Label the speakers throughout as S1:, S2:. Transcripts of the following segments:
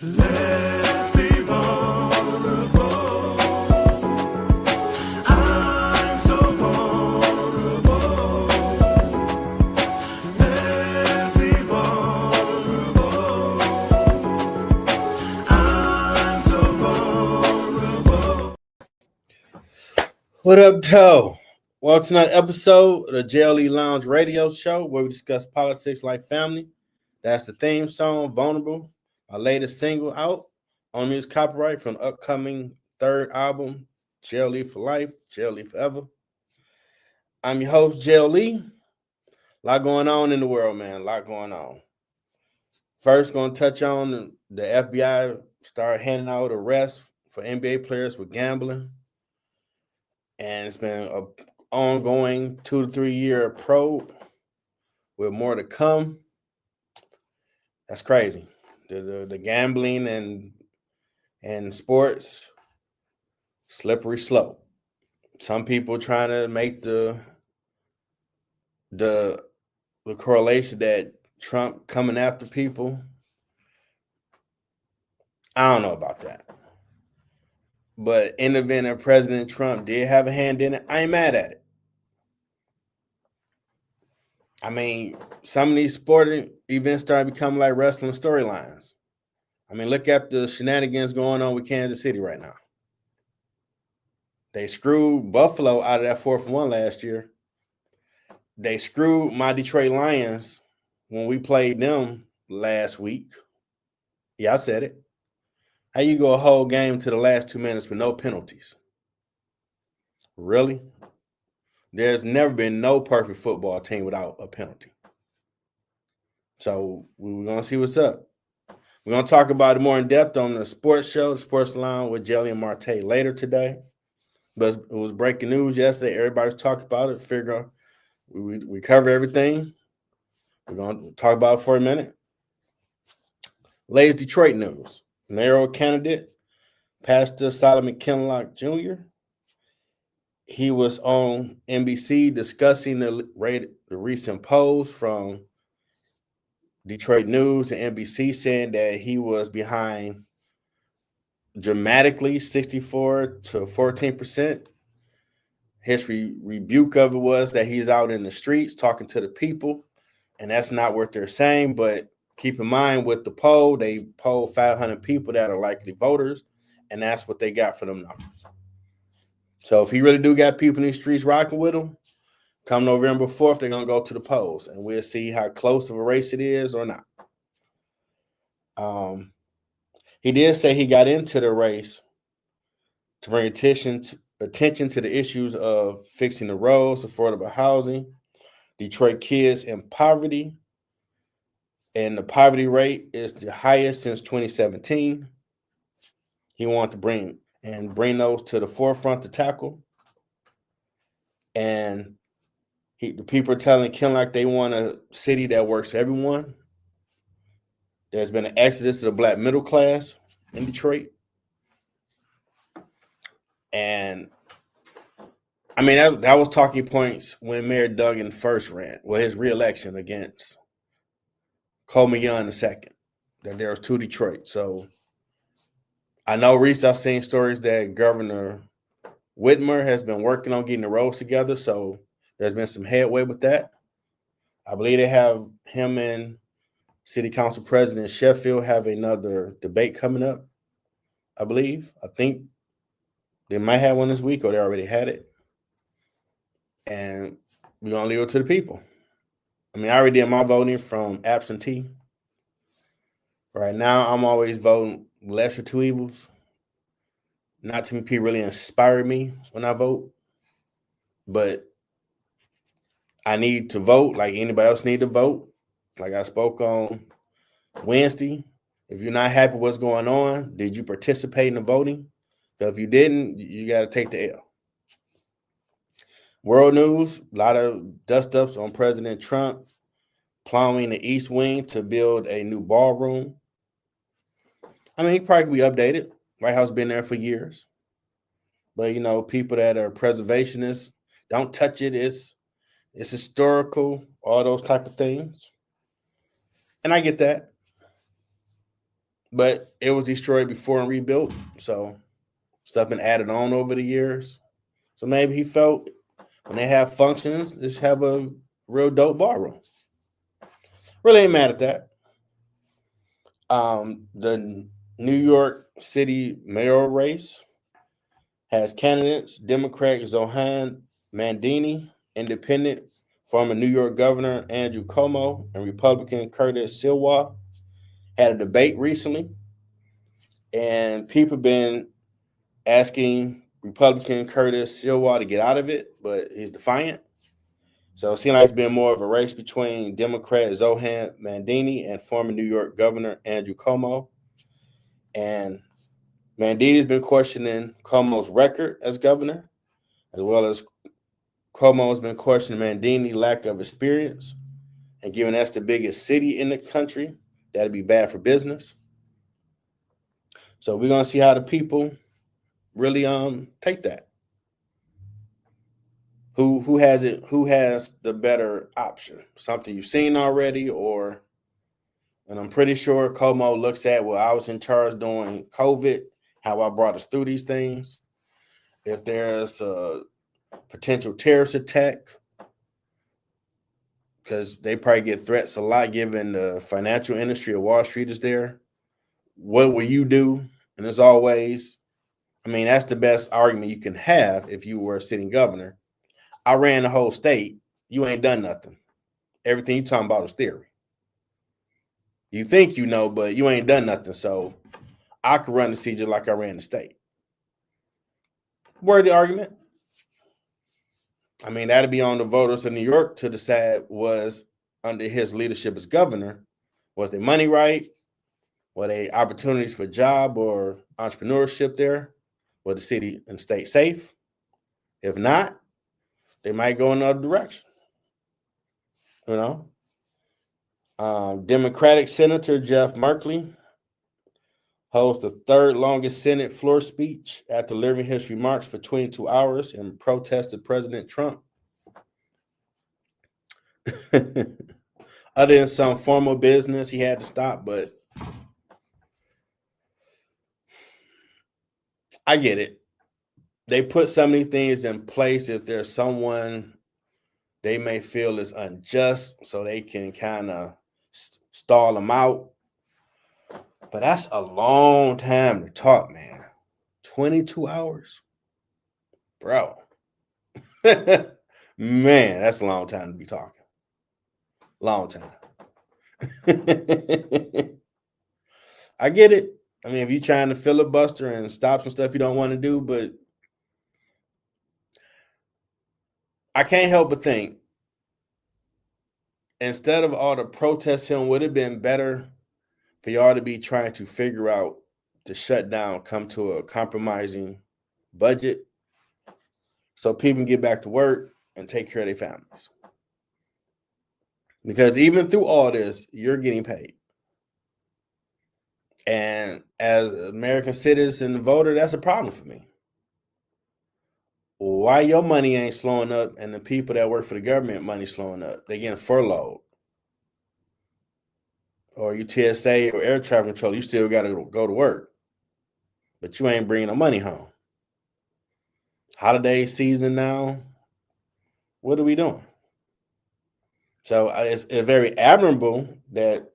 S1: Let's be vulnerable. I'm so vulnerable. Let's be vulnerable. I'm so vulnerable.
S2: What up, Joe? Welcome to another episode of the JLE Lounge Radio Show, where we discuss politics like family. That's the theme song, Vulnerable, our latest single out on music copyright from the upcoming third album, JLE for Life, JLE Forever. I'm your host, JLE. A lot going on in the world, man. A lot going on. First, going to touch on the FBI started handing out arrests for NBA players with gambling. And it's been an ongoing 2 to 3 year probe with more to come. That's crazy. The gambling and sports, slippery slope. Some people trying to make the correlation that Trump coming after people. I don't know about that. But in the event that President Trump did have a hand in it, I ain't mad at it. I mean, some of these sporting events started becoming like wrestling storylines. I mean, look at the shenanigans going on with Kansas City right now. They screwed Buffalo out of that 4-1 last year. They screwed my Detroit Lions when we played them last week. Yeah, I said it. How you go a whole game to the last 2 minutes with no penalties? Really? There's never been no perfect football team without a penalty. So we're going to see what's up. We're going to talk about it more in depth on the sports show, the Sports Line with Jelly and Marte later today. But it was breaking news yesterday. Everybody was talking about it. Figure we cover everything. We're going to talk about it for a minute. Latest Detroit news. Mayoral candidate, Pastor Solomon Kinlock Jr., he was on NBC discussing the recent polls from Detroit News and NBC, saying that he was behind dramatically 64 to 14%. His rebuke of it was that he's out in the streets talking to the people, and that's not what they're saying. But keep in mind with the poll, they polled 500 people that are likely voters, and that's what they got for them numbers. So if he really do got people in the streets rocking with him, come November 4th, they're going to go to the polls, and we'll see how close of a race it is or not. He did say he got into the race to bring attention to the issues of fixing the roads, affordable housing, Detroit kids in poverty, and the poverty rate is the highest since 2017. He wanted to bring those to the forefront to tackle. And the people are telling Kinlock they want a city that works for everyone. There's been an exodus of the black middle class in Detroit. And I mean, that was talking points when Mayor Duggan first ran, his reelection against Coleman Young II, that there was two Detroit. So I know recently I've seen stories that Governor Whitmer has been working on getting the roads together. So there's been some headway with that. I believe they have him and City Council President Sheffield have another debate coming up, I believe. I think they might have one this week or they already had it. And we're going to leave it to the people. I mean, I already did my voting from absentee. Right now, I'm always voting lesser two evils. Not too many people really inspire me when I vote. But I need to vote like anybody else need to vote. Like I spoke on Wednesday. If you're not happy with what's going on, did you participate in the voting? Because if you didn't, you got to take the L. World news, a lot of dust-ups on President Trump plowing the East Wing to build a new ballroom. I mean, he probably could be updated. White House been there for years. But, people that are preservationists, don't touch it. It's historical, all those type of things. And I get that. but it was destroyed before and rebuilt. So stuff been added on over the years. So maybe he felt when they have functions, just have a real dope ballroom. Really ain't mad at that. The New York City mayoral race has candidates Democrat Zohan Mandini, Independent former New York Governor Andrew Cuomo, and Republican Curtis Sliwa. Had a debate recently, and people been asking Republican Curtis Sliwa to get out of it, but he's defiant. So it seems like it's been more of a race between Democrat Zohan Mandini and former New York Governor Andrew Cuomo. And Mandini's been questioning Cuomo's record as governor, as well as Cuomo's been questioning Mandini's lack of experience. And given that's the biggest city in the country, that'd be bad for business. So we're gonna see how the people really take that. Who has it? Who has the better option? Something you've seen already, or and I'm pretty sure Cuomo looks at, well, I was in charge during COVID, how I brought us through these things. If there's a potential terrorist attack, because they probably get threats a lot given the financial industry of Wall Street is there. What will you do? And as always, I mean, that's the best argument you can have if you were a sitting governor. I ran the whole state. You ain't done nothing. Everything you talking about is theory. You think you know, but you ain't done nothing. So I could run the city just like I ran the state. Worthy argument. I mean, that'd be on the voters of New York to decide was under his leadership as governor, was their money right? Were they opportunities for job or entrepreneurship there? Was the city and state safe? If not, they might go in another direction. You know? Democratic Senator Jeff Merkley holds the third longest Senate floor speech after delivering his remarks for 22 hours and protested President Trump. Other than some formal business, he had to stop, but I get it. They put so many things in place if there's someone they may feel is unjust, so they can kind of stall them out. But that's a long time to talk, man. 22 hours. Bro. Man, that's a long time to be talking. Long time. I get it. I mean, if you're trying to filibuster and stop some stuff you don't want to do, but I can't help but think instead of all the protests, him would have been better for y'all to be trying to figure out to shut down, come to a compromising budget so people can get back to work and take care of their families. Because even through all this, you're getting paid. And as an American citizen and voter, that's a problem for me. Why your money ain't slowing up and the people that work for the government money slowing up? They getting furloughed. Or you TSA or air traffic control, you still got to go to work. But you ain't bringing no money home. Holiday season now. What are we doing? So it's very admirable that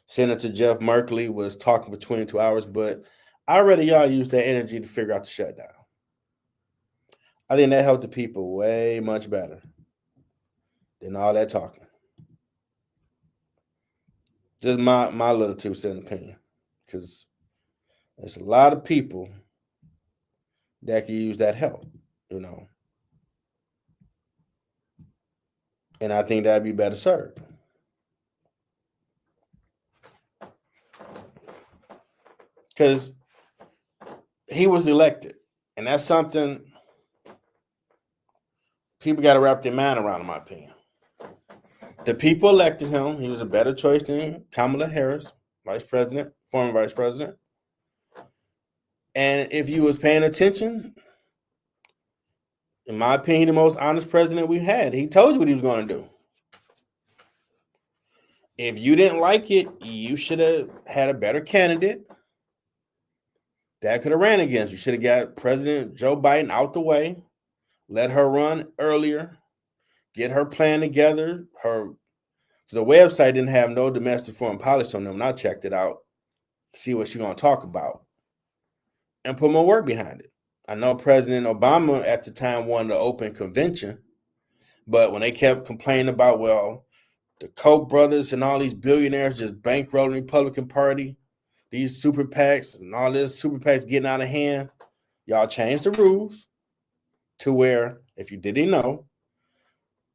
S2: Senator Jeff Merkley was talking for 22 hours, but I'd rather y'all use that energy to figure out the shutdown. I think that helped the people way much better than all that talking. Just my little 2 cent opinion, because there's a lot of people that can use that help, you know. And I think that'd be better served. Because he was elected, and that's something people got to wrap their mind around, in my opinion. The people elected him. He was a better choice than Kamala Harris, vice president, former vice president. And if you was paying attention, in my opinion, the most honest president we've had. He told you what he was going to do. If you didn't like it, you should have had a better candidate. that could have ran against. You should have got President Joe Biden out the way, let her run earlier, get her plan together. The website didn't have no domestic foreign policy on them, and I checked it out, see what she's going to talk about, and put more work behind it. I know President Obama at the time wanted to open convention, but when they kept complaining about, well, the Koch brothers and all these billionaires just bankrolling the Republican Party, these super PACs and all this super PACs getting out of hand, y'all changed the rules to where, if you didn't know,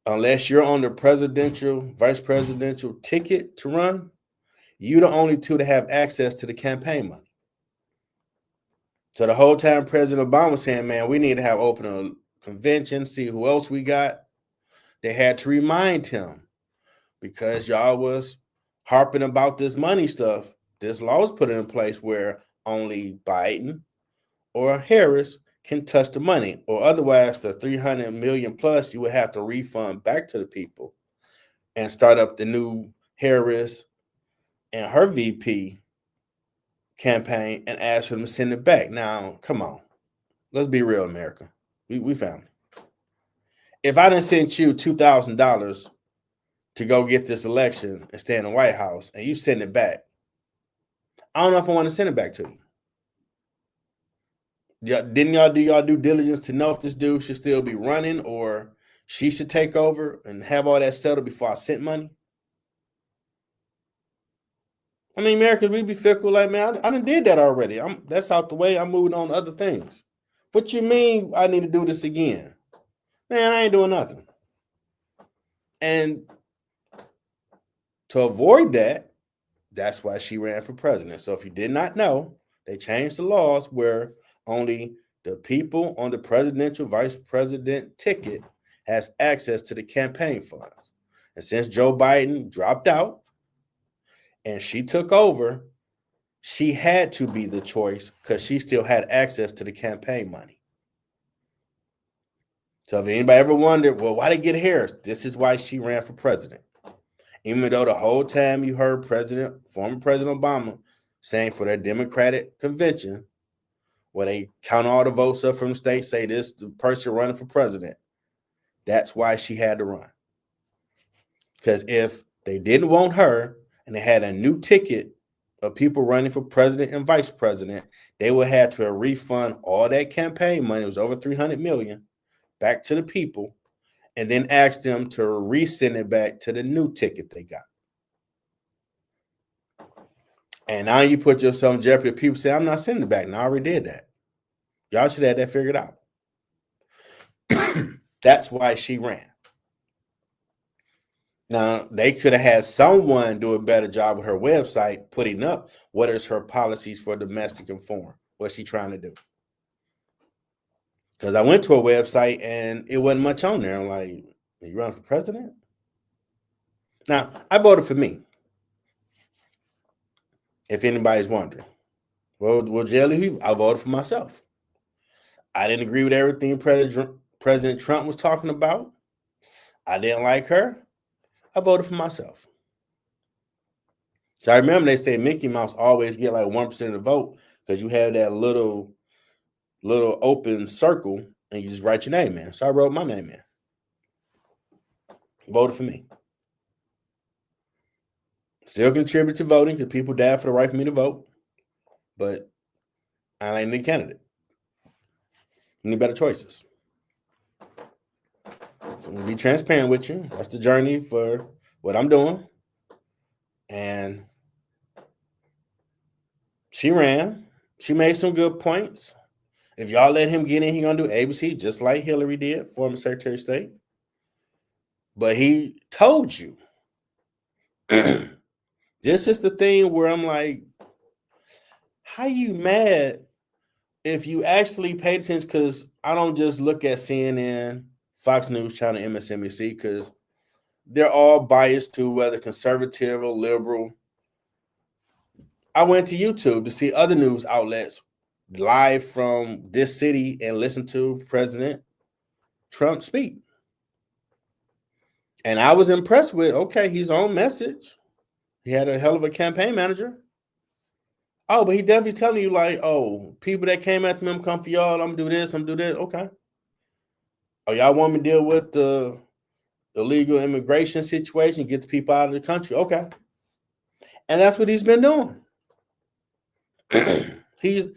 S2: unless you're on the presidential, vice presidential ticket to run, you're the only two to have access to the campaign money. So the whole time President Obama was saying, man, we need to have open a convention, see who else we got. They had to remind him, because y'all was harping about this money stuff. This law was put in place where only Biden or Harris can touch the money, or otherwise the 300 million plus you would have to refund back to the people and start up the new Harris and her VP campaign and ask for them to send it back. Now, come on. Let's be real, America. We family. If I didn't send you $2,000 to go get this election and stay in the White House and you send it back, I don't know if I want to send it back to you. Didn't y'all do y'all due diligence to know if this dude should still be running or she should take over and have all that settled before I sent money? I mean, Americans, we be fickle like, man, I done did that already. That's out the way. I'm moving on to other things. What you mean I need to do this again? Man, I ain't doing nothing. And to avoid that, that's why she ran for president. So if you did not know, they changed the laws where only the people on the presidential vice president ticket has access to the campaign funds. And since Joe Biden dropped out and she took over, she had to be the choice because she still had access to the campaign money. So if anybody ever wondered, well, why did get Harris? This is why she ran for president. Even though the whole time you heard former President Obama saying for that Democratic convention, where they count all the votes up from the state, say this the person running for president. That's why she had to run. Because if they didn't want her and they had a new ticket of people running for president and vice president, they would have to refund all that campaign money. It was over $300 million back to the people, and then ask them to resend it back to the new ticket they got. And now you put yourself in jeopardy. People say, I'm not sending it back. Now I already did that. Y'all should have that figured out. That's why she ran. Now, they could have had someone do a better job with her website, putting up what is her policies for domestic and foreign. What's she trying to do? Because I went to a website and it wasn't much on there. I'm like, are you running for president? Now, I voted for me. If anybody's wondering. Well, Jelly, I voted for myself. I didn't agree with everything President Trump was talking about. I didn't like her. I voted for myself. So I remember they say Mickey Mouse always get like 1% of the vote because you have that little open circle and you just write your name in. So I wrote my name in. Voted for me. Still contribute to voting because people died for the right for me to vote. But I ain't the candidate. Any better choices? So I'm going to be transparent with you. That's the journey for what I'm doing. And she ran. She made some good points. If y'all let him get in, he's going to do ABC just like Hillary did, former Secretary of State. But he told you. This is the thing where I'm like, how you mad if you actually paid attention? Because I don't just look at CNN, Fox News Channel, MSNBC, because they're all biased to whether conservative or liberal. I went to YouTube to see other news outlets live from this city and listen to President Trump speak. And I was impressed with, okay, he's on message. He had a hell of a campaign manager. Oh, but he definitely telling you like, oh, people that came after me, I'm come for y'all. I'm gonna do this. I'm gonna do that. Okay. Oh, y'all want me to deal with the illegal immigration situation, get the people out of the country? Okay. And that's what he's been doing. He's,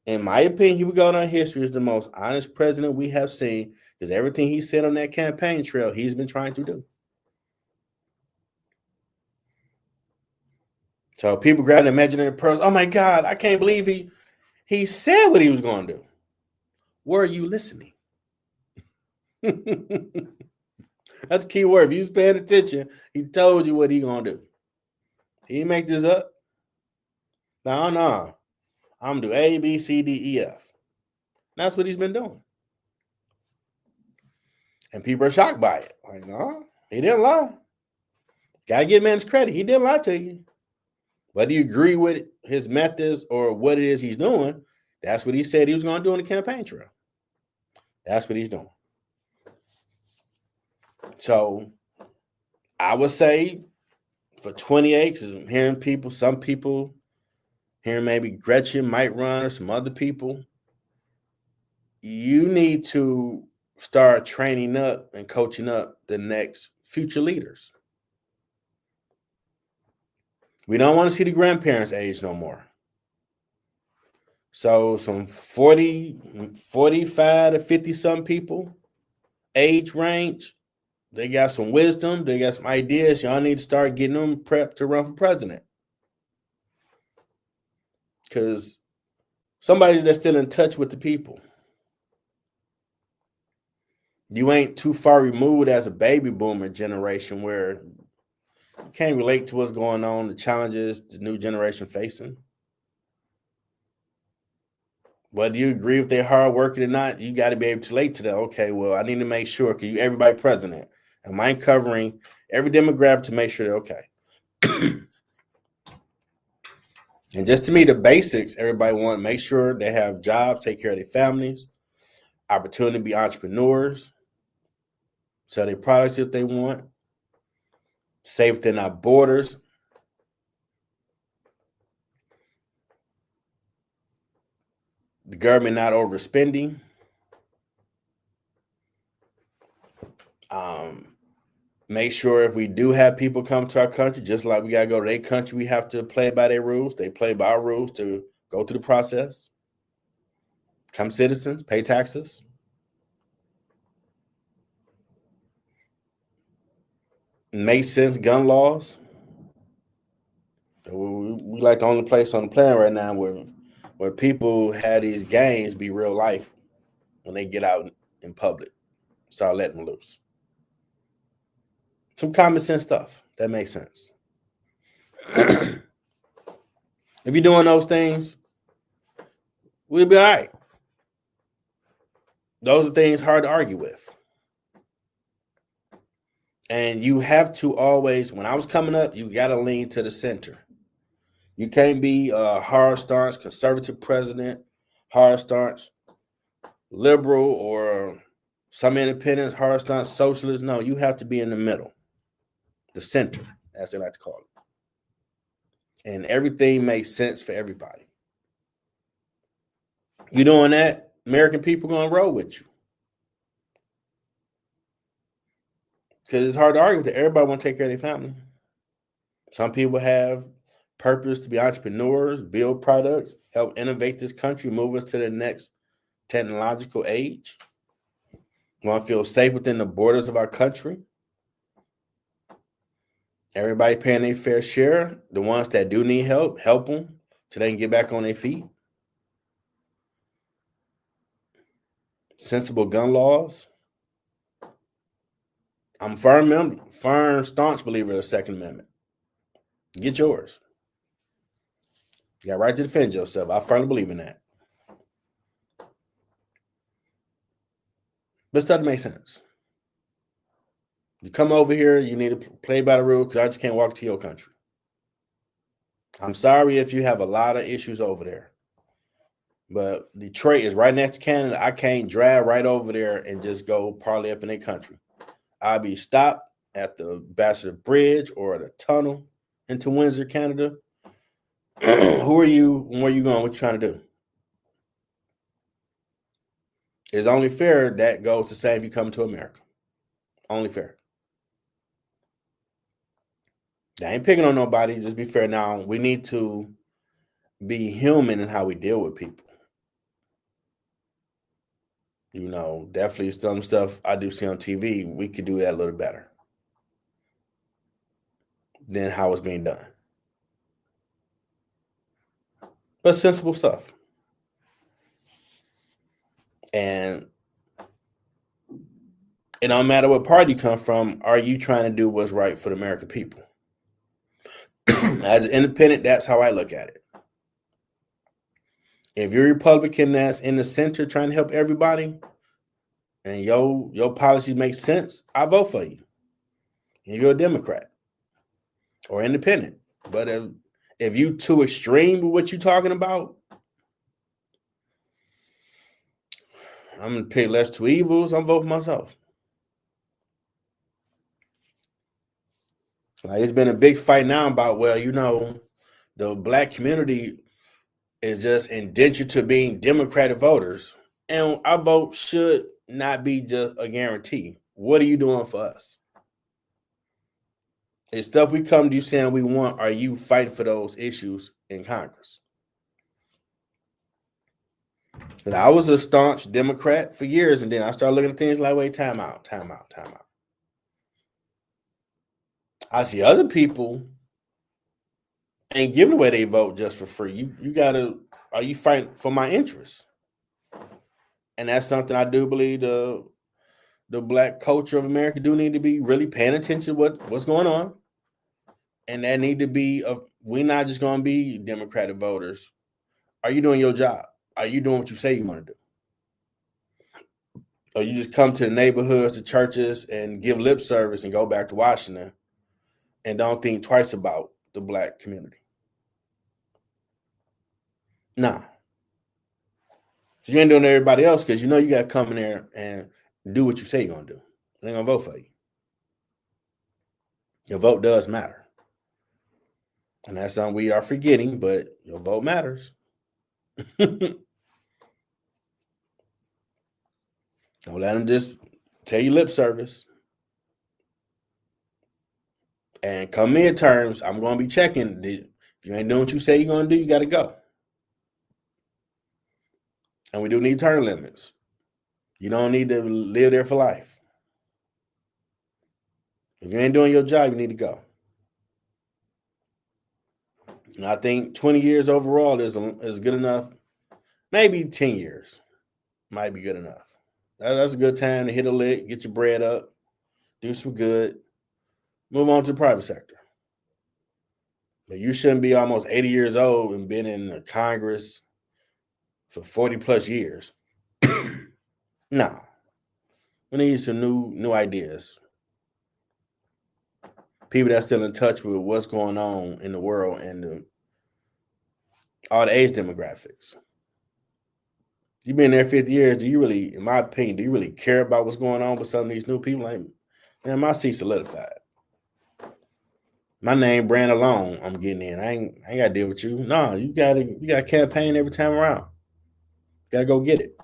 S2: in my opinion, he would go down history as the most honest president we have seen because everything he said on that campaign trail, he's been trying to do. So people grab an imaginary person. Oh my God, I can't believe he said what he was going to do. Were you listening? That's a key word. If you was paying attention, he told you what he gonna do. He didn't make this up. No. I'm gonna do A, B, C, D, E, F. That's what he's been doing. And people are shocked by it. Like, no, he didn't lie. Gotta give him his credit. He didn't lie to you. Whether you agree with his methods or what it is he's doing, that's what he said he was gonna do on the campaign trail. That's what he's doing. So I would say for 28, because I'm hearing people, some people hearing maybe Gretchen might run or some other people, you need to start training up and coaching up the next future leaders. We don't want to see the grandparents age no more. So some 40, 45 to 50 some people, age range, they got some wisdom, they got some ideas. Y'all need to start getting them prepped to run for president. Because somebody that's still in touch with the people. You ain't too far removed as a baby boomer generation where you can't relate to what's going on, the challenges the new generation facing. Whether you agree with their hard working or not, you got to be able to relate to that. Okay, well, I need to make sure because you everybody president. Am I covering every demographic to make sure they're okay? And just to me, the basics, everybody want to make sure they have jobs, take care of their families, opportunity to be entrepreneurs, sell their products if they want, safe within our borders. The government not overspending. Make sure if we do have people come to our country, just like we got to go to their country, we have to play by their rules. They play by our rules to go through the process. Become citizens, pay taxes. Make sense gun laws. We like the only place on the planet right now where people have these gangs be real life when they get out in public. Start letting them loose. Some common sense stuff that makes sense. If you're doing those things, we'll be all right. Those are things hard to argue with. And you have to always, when I was coming up, you got to lean to the center. You can't be a hard staunch conservative president, hard staunch liberal, or some independents, hard staunch socialist. No, you have to be in the middle, the center, as they like to call it. And everything makes sense for everybody. You doing that, American people going to roll with you. Because it's hard to argue with it. Everybody want to take care of their family. Some people have purpose to be entrepreneurs, build products, help innovate this country, move us to the next technological age. Want to feel safe within the borders of our country. Everybody paying their fair share. The ones that do need help them so they can get back on their feet. Sensible gun laws. I'm a firm, staunch believer of the Second Amendment. Get yours. You got a right to defend yourself. I firmly believe in that. But it doesn't make sense. You come over here, you need to play by the rules because I just can't walk to your country. I'm sorry if you have a lot of issues over there. But Detroit is right next to Canada. I can't drive right over there and just go parlay up in their country. I'll be stopped at the Ambassador Bridge or the tunnel into Windsor, Canada. Who are you and where you going? What you trying to do? It's only fair that goes to say if you come to America. Only fair. I ain't picking on nobody. Just be fair. Now, we need to be human in how we deal with people. You know, definitely some stuff I do see on TV, we could do that a little better than how it's being done. But sensible stuff. And it don't matter what party you come from, are you trying to do what's right for the American people? As an independent, that's how I look at it. If you're a Republican that's in the center trying to help everybody and your policies make sense, I vote for you. And you're a Democrat or independent. But if you too extreme with what you're talking about, I'm gonna pick less two evils. I'm voting for myself. Like, it's been a big fight now about, well, you know, the black community is just indentured to being Democratic voters, and our vote should not be just a guarantee. What are you doing for us? It's stuff we come to you saying we want. Are you fighting for those issues in Congress? But I was a staunch Democrat for years, and then I started looking at things like, wait, time out. I see other people ain't giving away their vote just for free. You gotta, are you fighting for my interests? And that's something I do believe the black culture of America do need to be really paying attention to what's going on. And that need to be we're not just gonna be Democratic voters. Are you doing your job? Are you doing what you say you want to do? Or you just come to the neighborhoods, the churches, and give lip service and go back to Washington and don't think twice about the black community? Nah. You ain't doing everybody else because you know you got to come in there and do what you say you're going to do. They ain't going to vote for you. Your vote does matter. And that's something we are forgetting, but your vote matters. Don't let them just tell you lip service. And come midterms, I'm going to be checking. If you ain't doing what you say you're going to do, you got to go. And we do need term limits. You don't need to live there for life. If you ain't doing your job, you need to go. And I think 20 years overall is good enough. Maybe 10 years might be good enough. That's a good time to hit a lick, get your bread up, do some good, move on to the private sector. But you shouldn't be almost 80 years old and been in the Congress for 40 plus years. No. We need some new ideas. People that's still in touch with what's going on in the world and all the age demographics. You've been there 50 years. Do you really, in my opinion, do you really care about what's going on with some of these new people? Like, man, my seat's solidified. My name brand alone, I'm getting in. I ain't gotta deal with you. No, you gotta campaign every time around. You gotta go get it.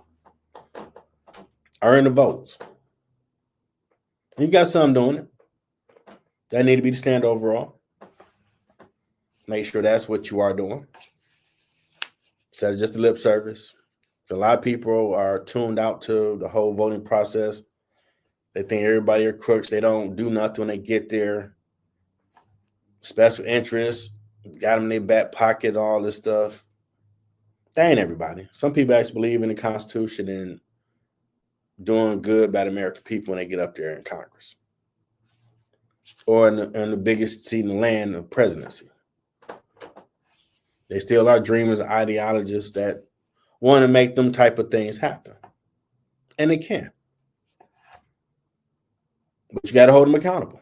S2: Earn the votes. You got something doing it. That need to be the stand overall. Make sure that's what you are doing. Instead of just a lip service. A lot of people are tuned out to the whole voting process. They think everybody are crooks. They don't do nothing when they get there. Special interests, got them in their back pocket, all this stuff. That ain't everybody. Some people actually believe in the Constitution and doing good by the American people when they get up there in Congress. Or in the biggest seat in the land, the presidency. They still are dreamers and ideologists that want to make them type of things happen. And they can. But you got to hold them accountable.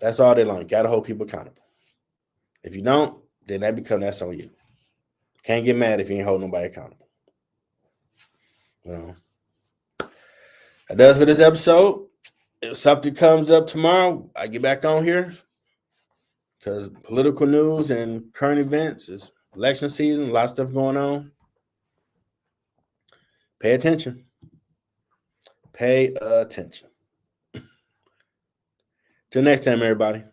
S2: That's all day long. You got to hold people accountable. If you don't, then that's on you. Can't get mad if you ain't holding nobody accountable. You know? That does for this episode. If something comes up tomorrow, I get back on here. because political news and current events is election season, a lot of stuff going on. Pay attention. Pay attention. Till next time, everybody.